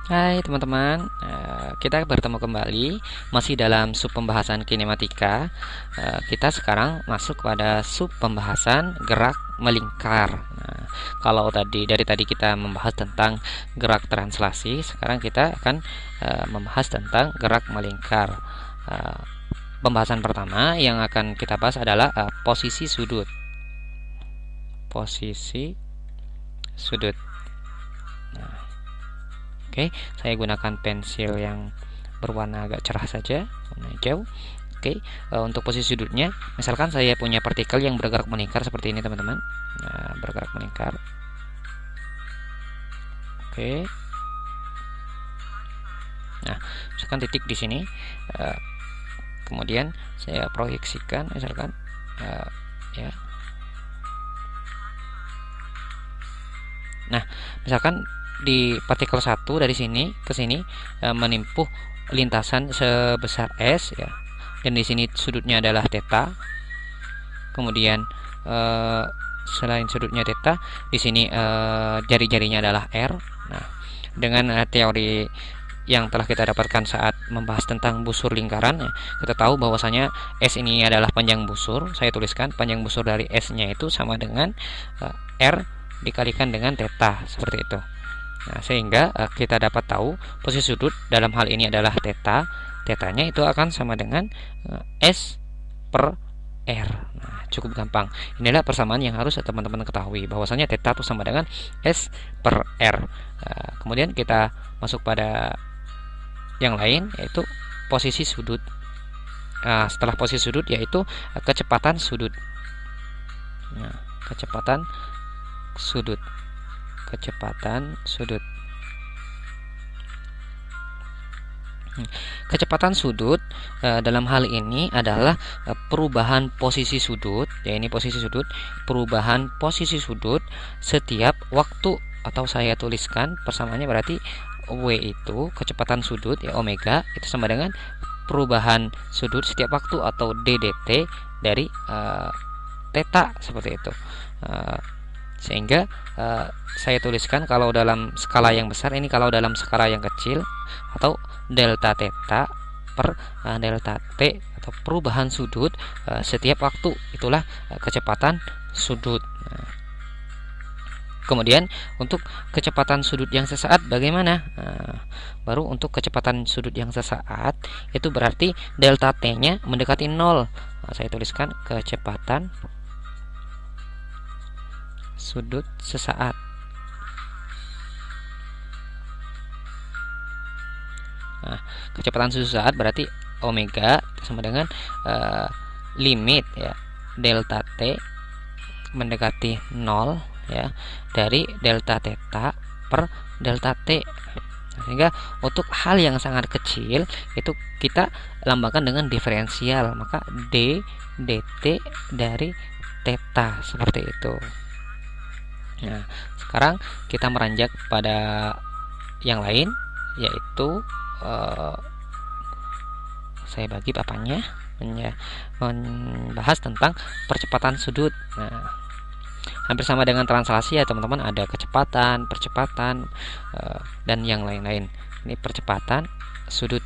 Hai teman-teman, kita bertemu kembali masih dalam sub pembahasan kinematika. Kita sekarang masuk pada sub pembahasan gerak melingkar. Nah, kalau dari tadi kita membahas tentang gerak translasi, sekarang kita akan membahas tentang gerak melingkar. Pembahasan pertama yang akan kita bahas adalah posisi sudut. Posisi sudut. Oke, saya gunakan pensil yang berwarna agak cerah saja, warna hijau. Oke, untuk posisi sudutnya, misalkan saya punya partikel yang bergerak melingkar seperti ini, teman-teman. Nah, bergerak melingkar. Oke. Nah, misalkan titik di sini. Kemudian saya proyeksikan, misalkan, ya. Nah, misalkan di partikel 1 dari sini ke sini menempuh lintasan sebesar S ya. Dan di sini sudutnya adalah theta. Kemudian selain sudutnya theta, di sini jari-jarinya adalah R. Nah, dengan teori yang telah kita dapatkan saat membahas tentang busur lingkaran, ya, kita tahu bahwasanya S ini adalah panjang busur. Saya tuliskan panjang busur dari S-nya itu sama dengan R dikalikan dengan theta, seperti itu. Nah, sehingga kita dapat tahu posisi sudut dalam hal ini adalah theta. Tetanya itu akan sama dengan S per R. Nah, cukup gampang. Inilah persamaan yang harus teman-teman ketahui, bahwasanya theta itu sama dengan S per R. Kemudian kita masuk pada yang lain, yaitu posisi sudut. Setelah posisi sudut yaitu kecepatan sudut. Nah, kecepatan sudut. Kecepatan sudut dalam hal ini adalah perubahan posisi sudut, ya ini posisi sudut, perubahan posisi sudut setiap waktu, atau saya tuliskan persamaannya berarti W itu kecepatan sudut ya, omega itu sama dengan perubahan sudut setiap waktu, atau d dt dari theta, seperti itu. Sehingga saya tuliskan kalau dalam skala yang besar, ini kalau dalam skala yang kecil, atau delta theta per delta t, atau perubahan sudut setiap waktu, itulah kecepatan sudut. Kemudian untuk kecepatan sudut yang sesaat bagaimana? Baru untuk kecepatan sudut yang sesaat itu berarti delta t-nya mendekati 0. Saya tuliskan kecepatan sudut sesaat. Nah, kecepatan sudut sesaat berarti omega sama dengan limit ya delta t mendekati 0 ya dari delta theta per delta t. Sehingga untuk hal yang sangat kecil itu kita lambangkan dengan diferensial, maka d dt dari theta, seperti itu. Nah, sekarang kita meranjak pada yang lain, yaitu saya bagi papannya membahas tentang percepatan sudut. Nah, hampir sama dengan translasi ya teman-teman, ada kecepatan, percepatan, dan yang lain-lain. Ini percepatan sudut.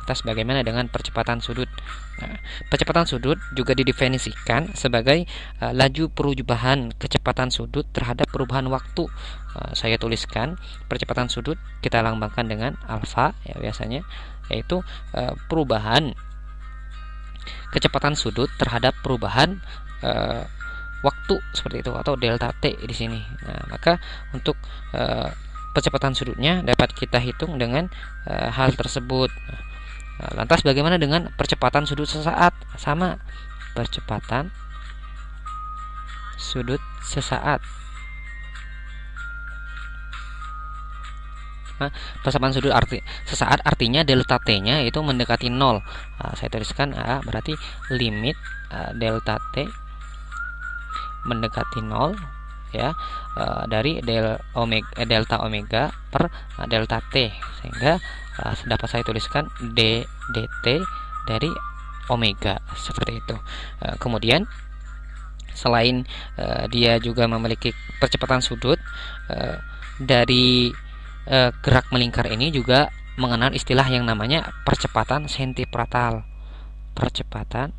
Atas bagaimana dengan percepatan sudut? Nah, percepatan sudut juga didefinisikan sebagai laju perubahan kecepatan sudut terhadap perubahan waktu. Saya tuliskan percepatan sudut kita lambangkan dengan alfa ya biasanya, yaitu perubahan kecepatan sudut terhadap perubahan waktu, seperti itu, atau delta t di sini. Nah, maka untuk percepatan sudutnya dapat kita hitung dengan hal tersebut. Lantas bagaimana dengan percepatan sudut sesaat? Sama, percepatan sudut sesaat. Percepatan sudut sesaat artinya delta t-nya itu mendekati 0. Saya tuliskan berarti limit delta t mendekati 0 ya dari delta omega per delta t, sehingga dapat saya tuliskan d dt dari omega, seperti itu. Kemudian selain dia juga memiliki percepatan sudut, dari gerak melingkar ini juga mengenal istilah yang namanya percepatan sentripetal. Percepatan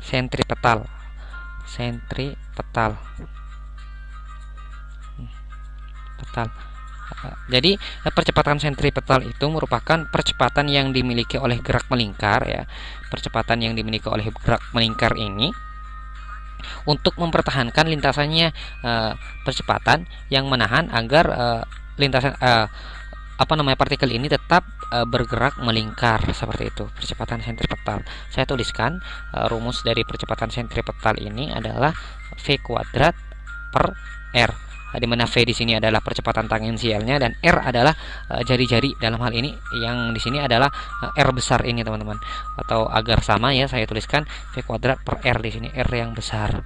sentripetal. Sentripetal. Petal. Jadi percepatan sentripetal itu merupakan percepatan yang dimiliki oleh gerak melingkar ya. Percepatan yang dimiliki oleh gerak melingkar ini untuk mempertahankan lintasannya, percepatan yang menahan agar lintasan partikel ini tetap bergerak melingkar, seperti itu percepatan sentripetal. Saya tuliskan rumus dari percepatan sentripetal ini adalah V kuadrat per R, di mana V di sini adalah percepatan tangensialnya dan R adalah jari-jari. Dalam hal ini yang di sini adalah R besar ini teman-teman, atau agar sama ya saya tuliskan V kuadrat per R di sini, R yang besar